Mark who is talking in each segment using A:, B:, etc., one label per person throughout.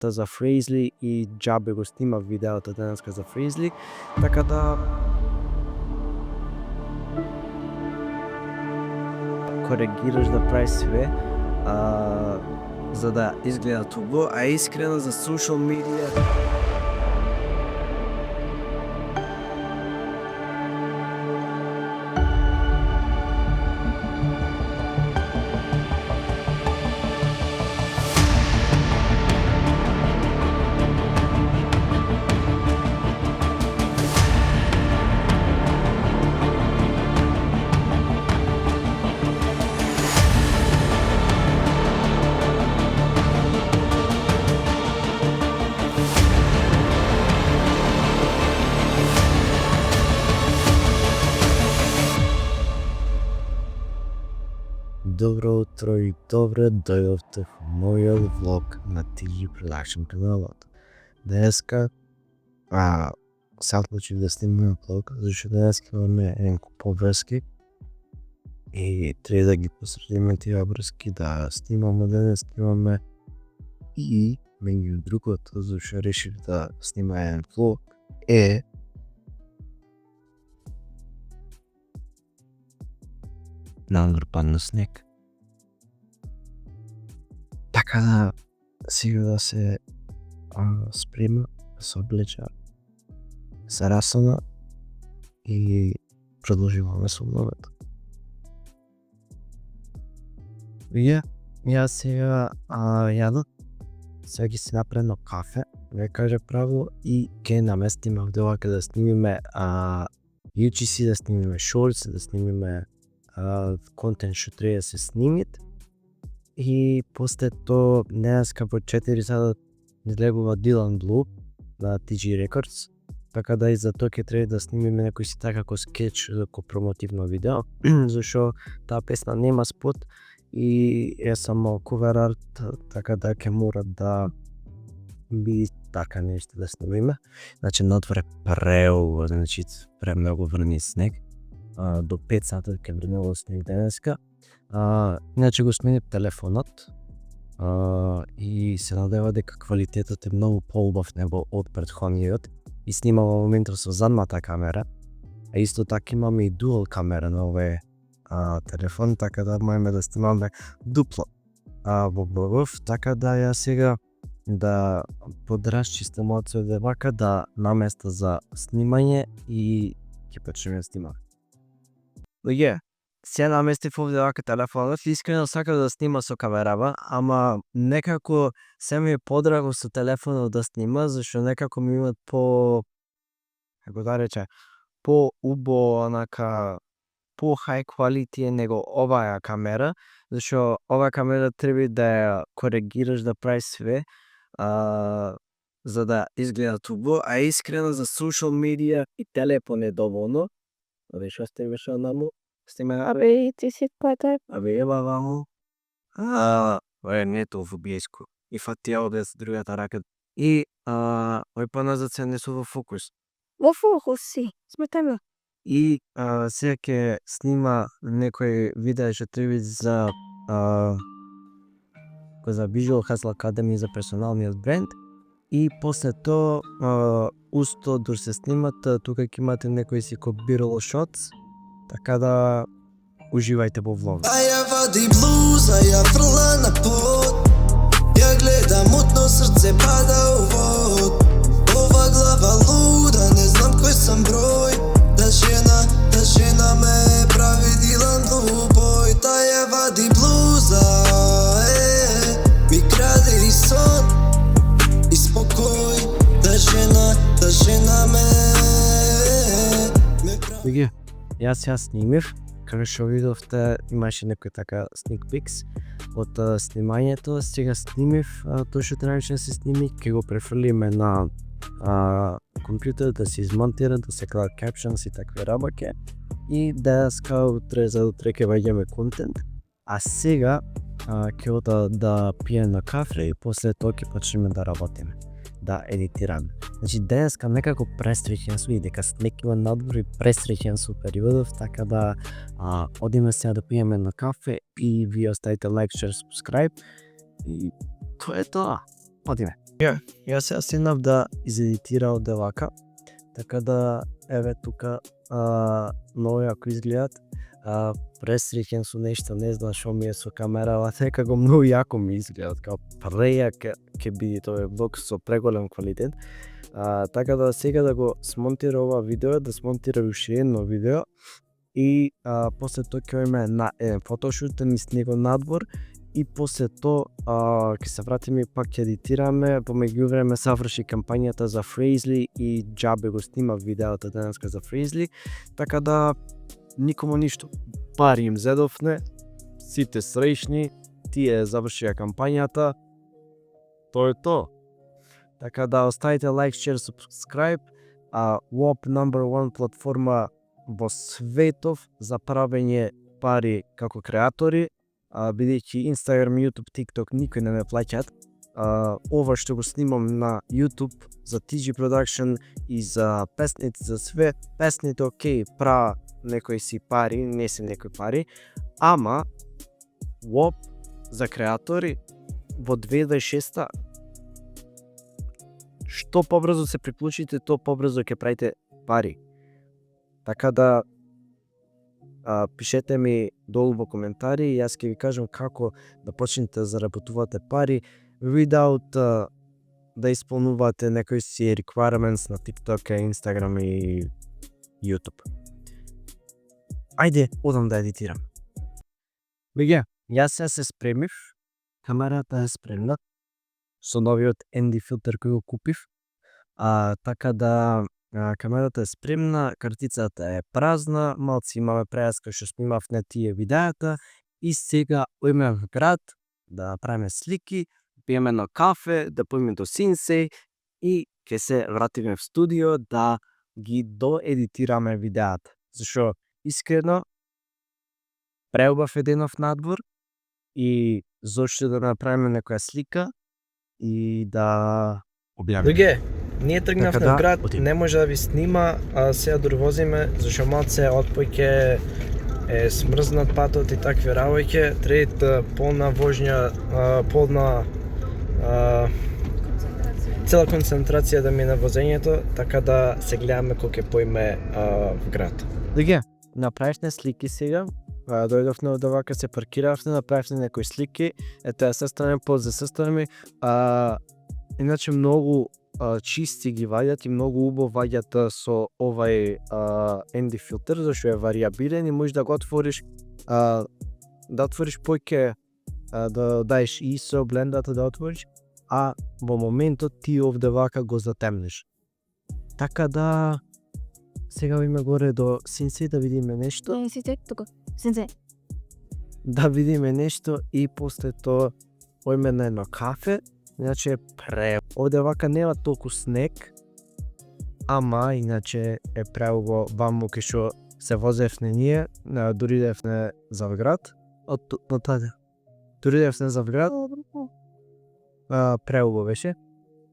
A: видеото за Фрейзли и џабе го снимав видеото денеска за Фрейзли, така да коригираш да правиш све за да изгледа туго, а искрено за социјал медија Добро утро и добре дојдовте во мојот влог на TG Production каналот. Денеска се одлучив да снимам влог, зашто денеска имаме еден куп обврски и треба да ги посредиме тие обврски, да снимаме денес, снимаме и меѓу другото, зашто решив да снима еден влог нагрпан на снег. Така да сега да се спрема, да се облеча, се расона и продолжуваме со влогот. Јас сега јадам, сега ги си направено кафе, ве кажа право, и ке наместиме овде да снимиме UGC, да снимиме шортс, да снимиме контент што треба да се снимит, и после тоа денеска по 4 сата излегува Dylan Blue на TG Records, така да и за тоа ќе треба да снимиме некој си така како скеч, како промотивно видео, зашто таа песна нема спот и е само cover art, така да ќе мора да би така нешто да снимиме. Значи надвор е преубаво, значи премногу врни снег. До 5 сата ќе врнело снег денеска. Иначе го сменив телефонот и се надева дека квалитетот е многу поубав него од претходниот и снимам во моментов со задната камера, а исто така имаме и дуал камера на овој телефон, така да можеме да снимаме дупло во БВ, така да ја сега да подрасчистам од се вака да наместа за снимање и ќе почнеме да снимаме. Се наместив овде вака телефонот, искрено сакав да снима со камерава, ама некако се ми е подраго со телефонот да снима, зашто некако ми имат како да рече, по-убо, онака, по-high quality него оваа камера, зашто оваа камера треба да ја коригираш да правиш све, за да изгледа туго, а искрено за социјал медија и телефон е доволно. Што снимаш онаму?
B: Абе, ти си патай.
A: Абе, ева ваму. Не тоа во биеско. И фатија овде со другата рака. И ој поназад се не су во фокус.
B: Во фокус си, сметаме.
A: И сега ќе снима некој видео што треба за Visual Hustle Academy за персоналниот бренд. И после тоа усто дур се снимат, тука ќе имате некои си B-roll shots, така да уживајте во влог.
C: Ја вади блуза, ја фрла на пот, ја гледам мутно, срце пада у вод. Ова глава луда, не знам кој сам број, да жена ме прави Dylan Blue boy. Ја вади блуза, ми краде и сон и спокој, да жена ме прави.
A: Јас ја снимив, како што видовте, имаше некој така sneak peeks од снимањето. Сега снимив тоа што требаше да се сними, ќе го префрлиме на компјутер да се измонтира, да се кладат captions и такви работи. И денеска утре за утре ќе ваѓаме контент. А сега ќе ода да пием на кафе и после тоа ќе почнеме да работиме, да едитираме. Значи денеска некако пресреќен сум и дека снег има надвор и пресреќен сум периодов, така да одиме сега да пиеме на кафе и вие оставите лайк, share, subscribe и тоа е тоа. Одиме. Јас сега седнав да изедитирам девака, така да еве тука многу јако изгледат. Пресреќен со нешто, не знам што ми е со камерава, секако многу јако ми изгледат, као прејак ќе биде тој влог со преголем квалитет. Така да сега да го смонтира ова видео, да смонтира уште едно видео и после тоа ќе имаме на еден фотошут да ни снего надвор и после тоа ќе се вратиме и пак ќе едитираме, по меѓувреме заврши кампањата за Фрейзли и џабе го снимав видеото денеска за Фрейзли, така да никому ништо. Пари им зедовне, сите среќни, тие завршија кампањата, тоа е тоа. Така да оставите лайк, share, subscribe, WOP #1 платформа во светов за правење пари како креатори, бидејќи Instagram, YouTube, TikTok никој не ме плаќаат. Ова што го снимам на YouTube за TG Production и за песните, за све, песните окей, правам некои си пари, не се некои пари, ама WOP за креатори во 2026 што побрзо се приклучите, то побрзо ќе правите пари. Така да пишете ми долу во коментари и јас ќе ви кажам како да почнете да заработувате пари without да исполнувате некои си requirements на TikTok, Instagram и YouTube. Ајде, одам да едитирам. Беге, јас сега се спремив, камерата е спремна со новиот ND филтер кој го купив, така да камерата е спремна, картицата е празна, малци имаме прејаска што снимав на тие видеата и сега ојме во град да правиме слики, пиеме едно кафе, да појме до Синсеј и ќе се вратиме в студио да ги доедитираме видеата. Зашо искрено преубав е денов надвор и зошто да направиме некоја слика и да објавиме.
D: Луѓе, ние тргнавме
A: Така да,
D: в град,
A: одиме.
D: не може да ви снима, а сега дорвозиме, зашто малце отпоќе е смрзнат патот и такви работи, треба полна воžnja, полна цела концентрација да ми е на возењето, така да се гледаме кога ќе поиме в град.
A: Луѓе, направивме слики сега, дојдовме од овака, се паркиравме, направивме некои слики, ето ја сестраме, позде сестра ми, иначе многу чисти ги ваѓат и многу убаво ваѓат со овај ND филтер, зашто е варијабилен и можеш да го отвориш, да отвориш поќе, да даеш ISO, блендата да отвориш, а во моментот ти овде вака го затемниш. Така да сега име горе до Синсеј да видиме нешто.
B: Сенсей, тука. Сенсей.
A: Да видиме нешто и после тоа ојме на едно кафе, иначе овде вака нема толку снег, ама иначе е преубаво ваму кај што се возевме ние, доридевме за град, од таде. Доридевме за град, преубаво беше.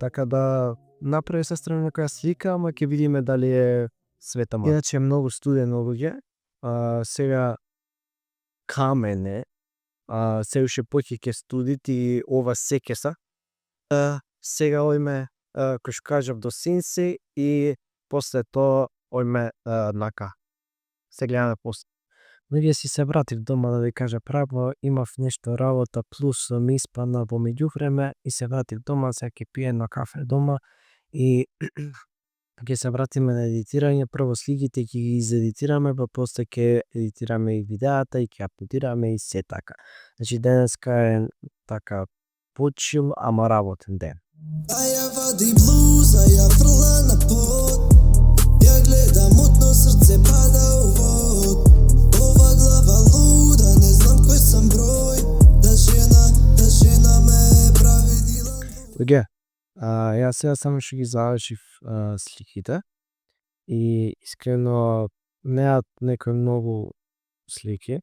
A: Така да направи сестра ми некоја слика, ама ќе видиме дали е светама. Иначе е многу студено луѓе. Сега камен е, се уште поќе ќе студит и ова секеса. Сега ојме, кој што кажав, до Синсеј и после тоа ојме нака. Се гледаме после. Луѓе, си се вратив дома да ви кажа право, имав нешто работа плюс ми испадна во меѓувреме и се вратив дома, сега ќе пијам едно кафе дома и ќе се вратиме на едитирање, прво сликите ќе ги изедитираме, па после ќе едитираме и видеата и ќе апдейтираме и се така. Значи денеска е така почил, ама работен ден.
C: Ја вади блуза, ја фрла на под. Ја гледам мутно, срце пада у вод. Ова глава луда, не знам кој сам број. Да жена ме прави дилан.
A: Луѓе, јас сега само што ги завршив сликите и искрено неат некои многу слики.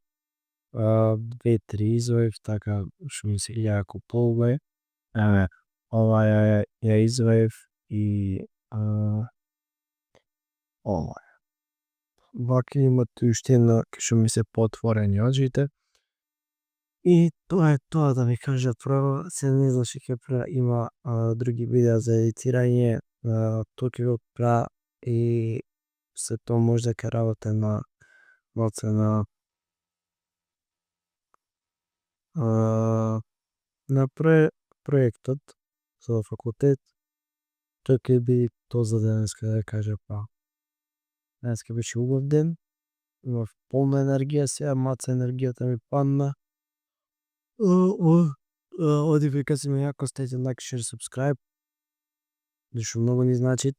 A: 2-3 извоев, така што ми се јако полубај. Еве, ова ја извоев и ова. Вака има уште една што ми се потворени очите. И тоа е тоа да ви кажа право, се не знам што ќе има други видеа за едитирање, тоа ќе го правам и се тоа може да ќе работи на малце на проектот за факултет. Тој ќе биде тоа за денеска да кажа па. Денеска беше убав ден, имав полна енергија, сега маца енергијата ми падна. Оди вика си ми ако стајте like, share, subscribe, зашто многу ни значит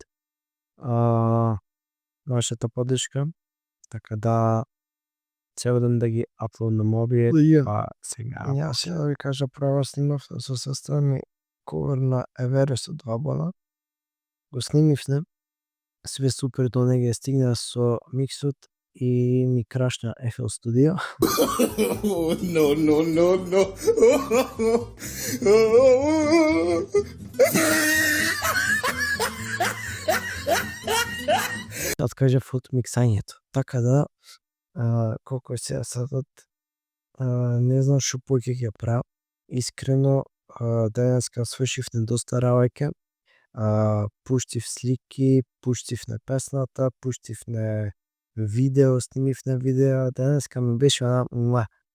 A: вашата поддршка, така да цел ден да ги аплоднам овие, па сега. Ја сега да ви кажа право снимав со сестра ми ковер на Еверест од Вабона. Го снимивме, све супер до неге стигна со миксот и ми крашна FL Studio.
C: No, no, no, no.
A: Откажав од миксањето. Така да, колку е сега сатот, не знам што поќе ќе правам. Искрено, денеска свршивме доста работа. Пуштив слики, пуштивме песната, пуштивме видео, снимивме видео. Денеска ми беше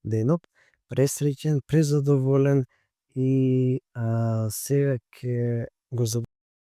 A: денот, пресреќен, презадоволен и сега ќе го